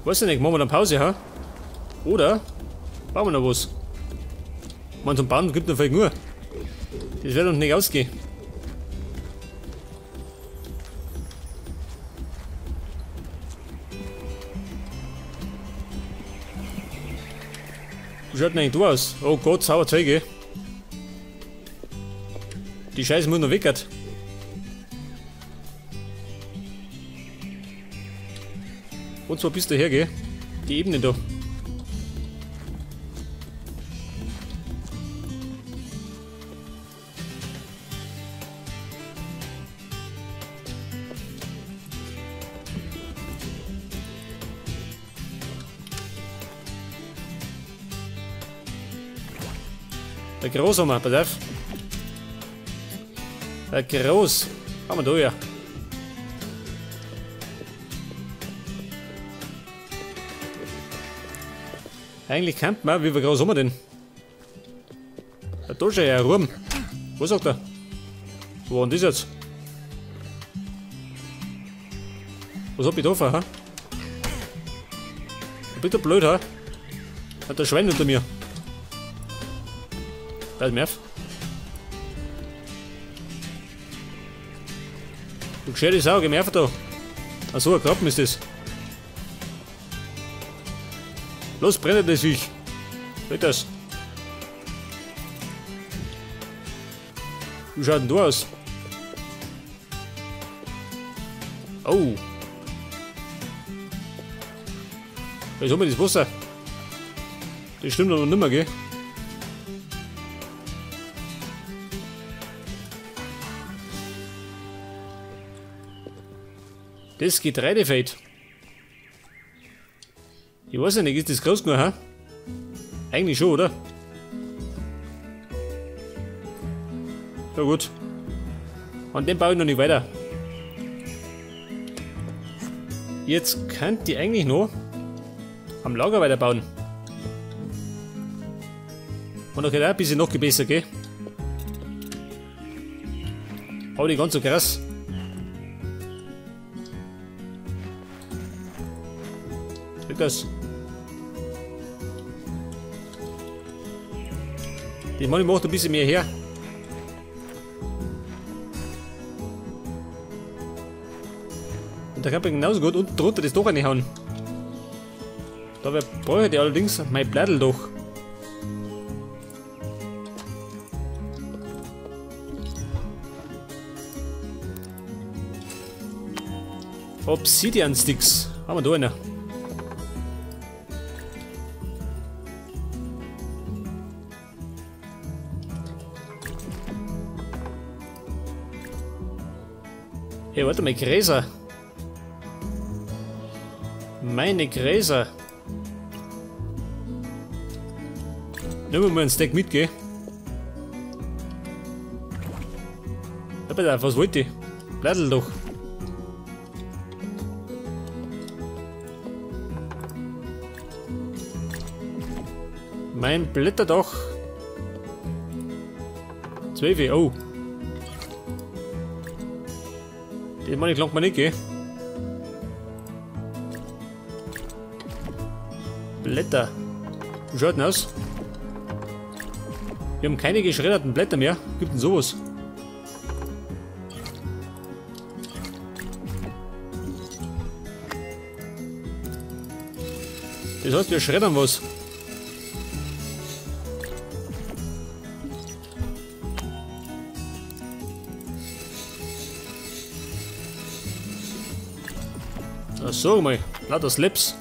Weiß ich nicht, machen wir dann Pause, ha? Oder bauen wir noch was? Man, zum Bauen gibt noch vielleicht nur. Das wird uns nicht ausgehen. Wie schaut denn eigentlich da aus? Oh Gott, sauer Zeuge. Die Scheiße muss noch weg. Und zwar bis daher, gell? Die Ebene da. Der Groß haben wir, pass auf. Der Groß. Haben wir da ja. Eigentlich kann man, wie groß haben wir denn? Da schon ja rum. Was sagt er? Wo war denn das jetzt? Was hab ich da für, ha? Bitte blöd, ha? Hat der Schwein unter mir. Da ist Merv. Du gescheite Sau, geh Merv da. Achso, ein Krabben ist das. Los, brennt das Viech. Hört das. Wie schaut denn da aus? Oh. Jetzt haben wir das Wasser. Das stimmt aber nicht mehr, gell? Das Getreidefeld. Ich weiß ja nicht, ist das groß genug, ha? Eigentlich schon, oder? Ja gut. An dem baue ich noch nicht weiter. Jetzt könnt ihr eigentlich noch am Lager weiterbauen. Und dann geht auch ein bisschen noch besser, gell? Aber nicht ganz so krass. Das. Die Mann macht ein bisschen mehr her. Und da kann man genauso gut unten drunter das doch reinhauen. Dabei brauche ich allerdings mein Blattl doch. Obsidian Sticks. Haben wir da einer. Hey, warte mal, Gräser. Meine Gräser. Nehmen wir mal einen Stack mit, gell? Ja, bitte, was wollt ihr? Blattl doch. Mein Blätterdach. 12, oh. Den meine ich langt man nicht, gell? Blätter. Wie schaut denn aus? Wir haben keine geschredderten Blätter mehr. Gibt denn sowas? Das heißt, wir schreddern was. So mal, lauter Slaps.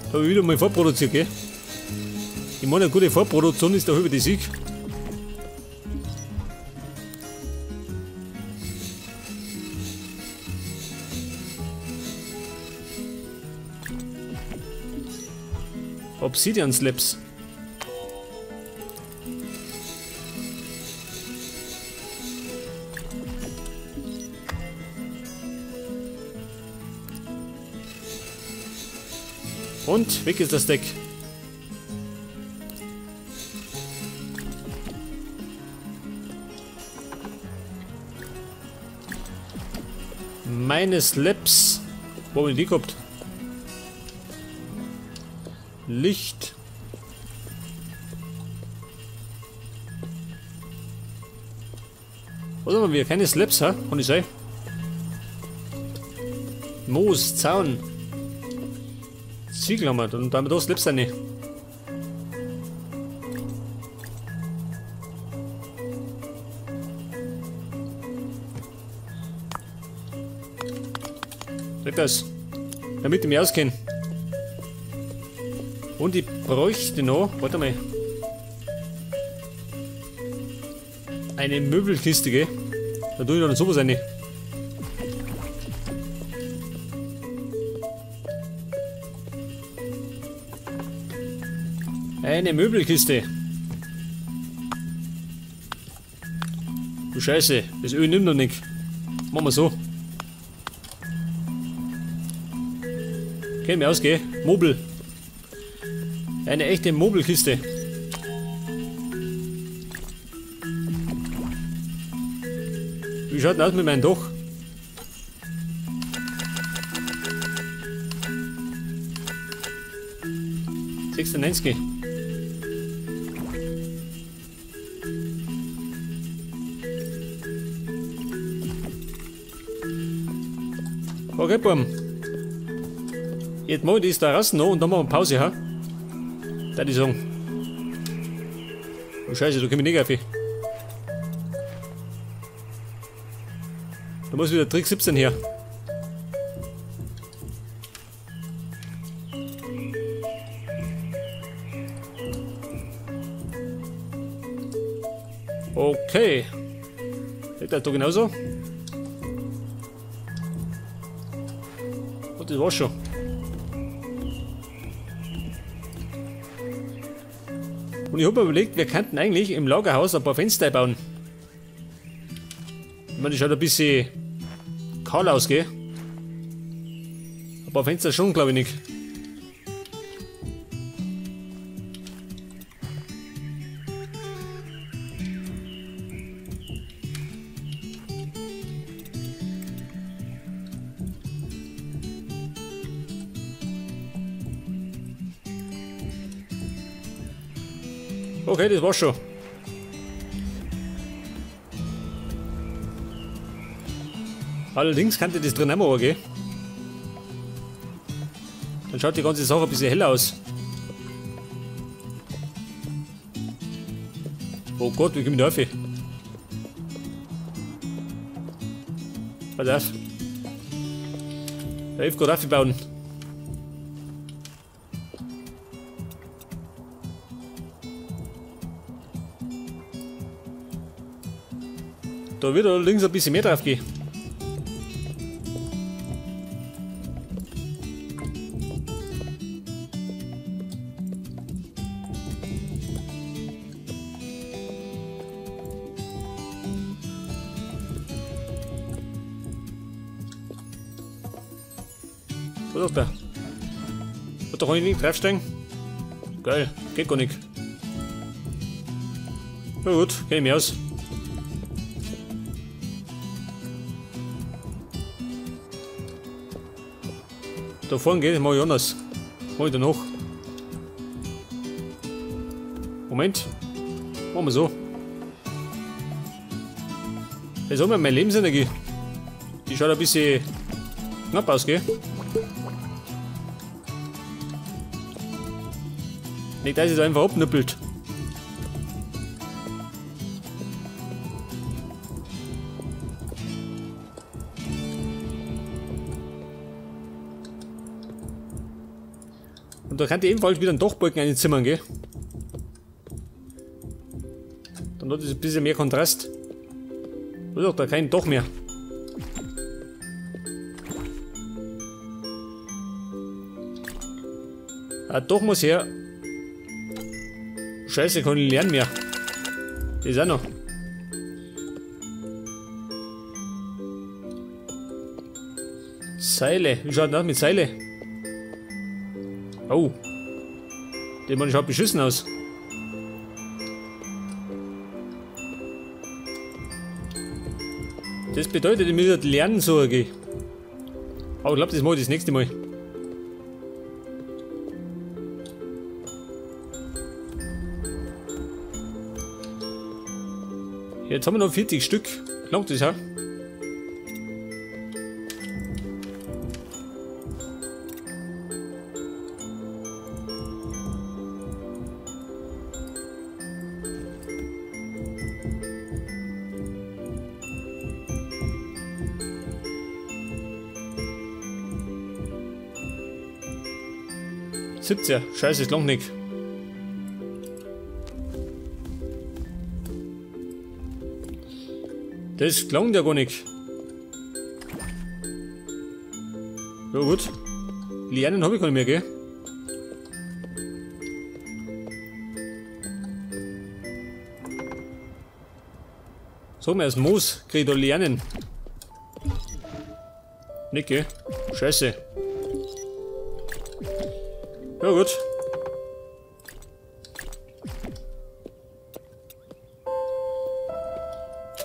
Da habe ich wieder mal vorproduziert, gell? Ich meine, eine gute Vorproduktion ist der halbe die Sieg. Obsidian Slaps. Und weg ist das Deck. Meine Slaps. Wo haben wir die gehabt? Licht. Was haben wir? Keine Slaps, ha? Kann ich sein? Moos, Zaun. Ziegel haben wir. Dann haben wir da Slaps rein. Weg das. Damit ich mich auskenne. Und ich bräuchte noch. Warte mal. Eine Möbelkiste, gell? Da tue ich noch sowas rein. Eine Möbelkiste. Du Scheiße, das Öl nimmt noch nicht. Machen wir so. Kenn mich aus, gell? Mobel. Eine echte Mobelkiste. Wie schaut denn aus mit meinem Dach? $96. Okay, Bum. Jetzt mal die Terrasse noch und dann machen wir Pause, ha? Da die sagen. Oh Scheiße, da komm ich nicht auf. Da muss wieder Trick 17 her. Okay. Geht das da genauso? Und das war's schon. Und ich habe mir überlegt, wir könnten eigentlich im Lagerhaus ein paar Fenster bauen. Ich meine, das schaut ein bisschen kahl aus, gell? Ein paar Fenster schon, glaube ich nicht. Okay, das war's schon. Allerdings könnte das drin auch mal gehen. Dann schaut die ganze Sache ein bisschen heller aus. Oh Gott, wie komme ich da rauf? Pass auf. Da hilft gerade aufbauen. Da wird allerdings ein bisschen mehr drauf gehen. Was ist da? Da kann ich nicht draufsteigen. Geil, geht gar nicht. Na gut, kenn ich mich aus. Da vorne geht es mal anders. Mach ich danach. Moment. Machen wir so. Jetzt haben wir meine Lebensenergie. Die schaut ein bisschen knapp aus, gell? Nicht, dass es da einfach abnippelt. Und da kann ich ebenfalls wieder einen Dachbalken einzimmern, gell? Dann hat es ein bisschen mehr Kontrast. Da ist auch da kein Dach mehr. Ah, doch muss her. Scheiße, kann ich lernen mehr. Das ist auch noch. Seile. Wie schaut das mit Seile? Oh. Der Mann schaut beschissen aus. Das bedeutet, ich muss lernen so gehen. Aber ich glaube, das mache ich das nächste Mal. Jetzt haben wir noch 40 Stück. Langt das, ja? Scheiße, ist lang nicht. Das klang ja gar nicht. Ja gut. Lianen habe ich gar nicht mehr, gell? Sag mal, aus Moos krieg ich da Lianen. Nicht, gell? Scheiße. Ja gut.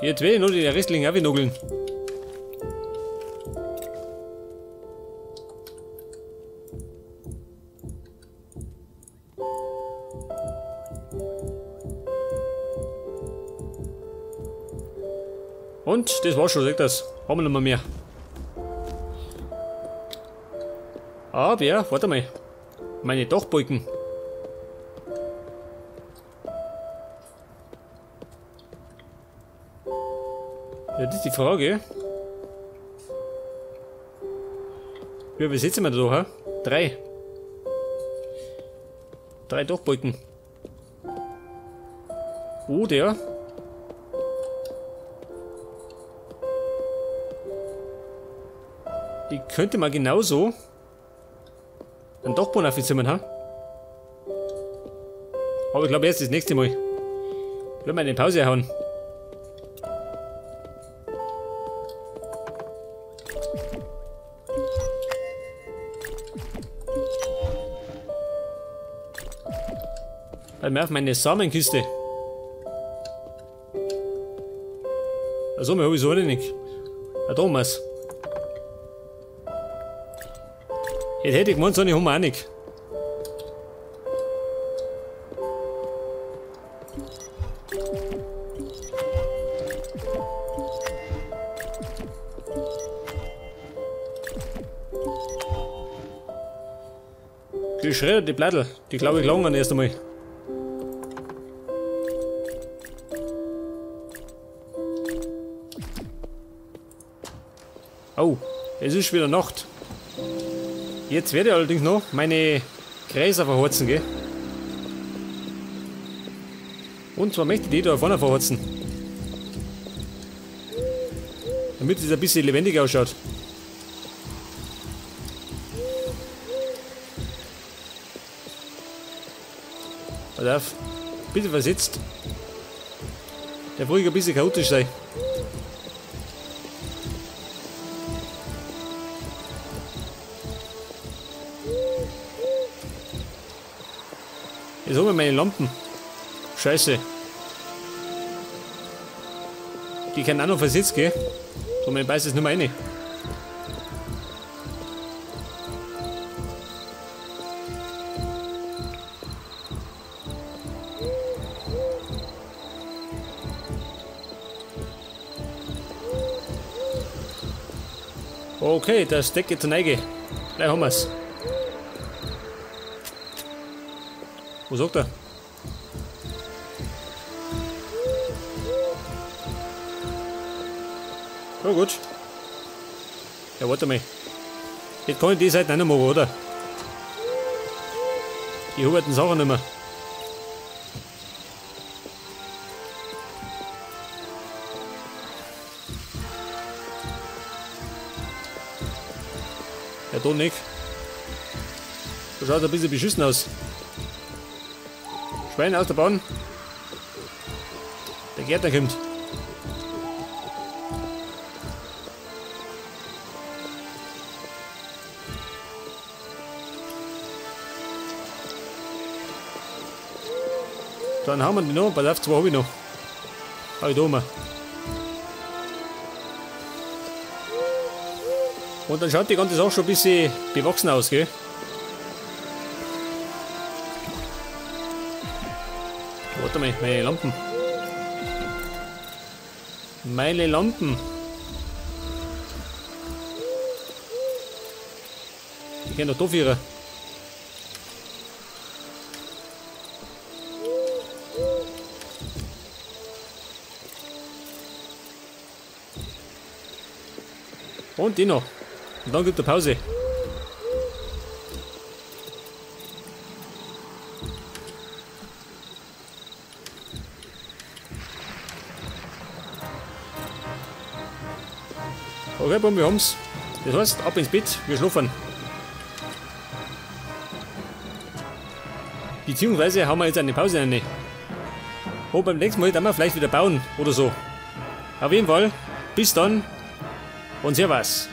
Jetzt will ich nur die restlichen abnugeln. Und das war's schon, sagt das. Haben wir noch mal mehr. Aber ja, warte mal. Meine Dachbalken. Ja, das ist die Frage. Wie übersetzen wir da, ha? 3. 3 Dachbalken. Oh, der. Ich könnte mal genauso einen Dachboden aufzimmern, ha? Aber ich glaube erst das nächste Mal. Ich will mal eine Pause hauen. Weil mir auf meine Samenkiste. Also, mir habe ich so nicht. Ah, Thomas. Jetzt hätte ich gemeint, so eine haben wir auch nicht. Geschredderte Blattel, die glaube ich langen erst einmal. Oh, es ist wieder Nacht. Jetzt werde ich allerdings noch meine Gräser verheizen, gell? Und zwar möchte ich die da vorne verheizen. Damit es ein bisschen lebendig ausschaut. Pass auf, bitte versetzt. Der ruhig ein bisschen chaotisch sein. Jetzt haben wir meine Lampen. Scheiße. Die können auch noch versetzt, gell? So, man beißt es nicht mehr rein. Okay, das Deck geht zur Neige. Gleich haben wir's. Wo sagt er? Ja gut. Ja, warte mal. Jetzt kann ich die Seite nicht mehr machen, oder? Ich habe halt den Sachen nicht mehr. Ja, da nicht. Das schaut ein bisschen beschissen aus. Schwein aus der Bahn. Der Gärtner kommt. Dann haben wir die noch. Pass auf, 2 habe ich noch. Habe ich da oben. Und dann schaut die ganze Sache schon ein bisschen bewachsen aus, gell? Warte mal, meine Lampen. Meine Lampen. Die können doch da führen. Und die noch. Und dann gibt er Pause. Okay, Bum, wir haben's. Das heißt, ab ins Bett, wir schlafen. Beziehungsweise haben wir jetzt eine Pause rein. Und beim nächsten Mal dann wir vielleicht wieder bauen oder so. Auf jeden Fall, bis dann und servus.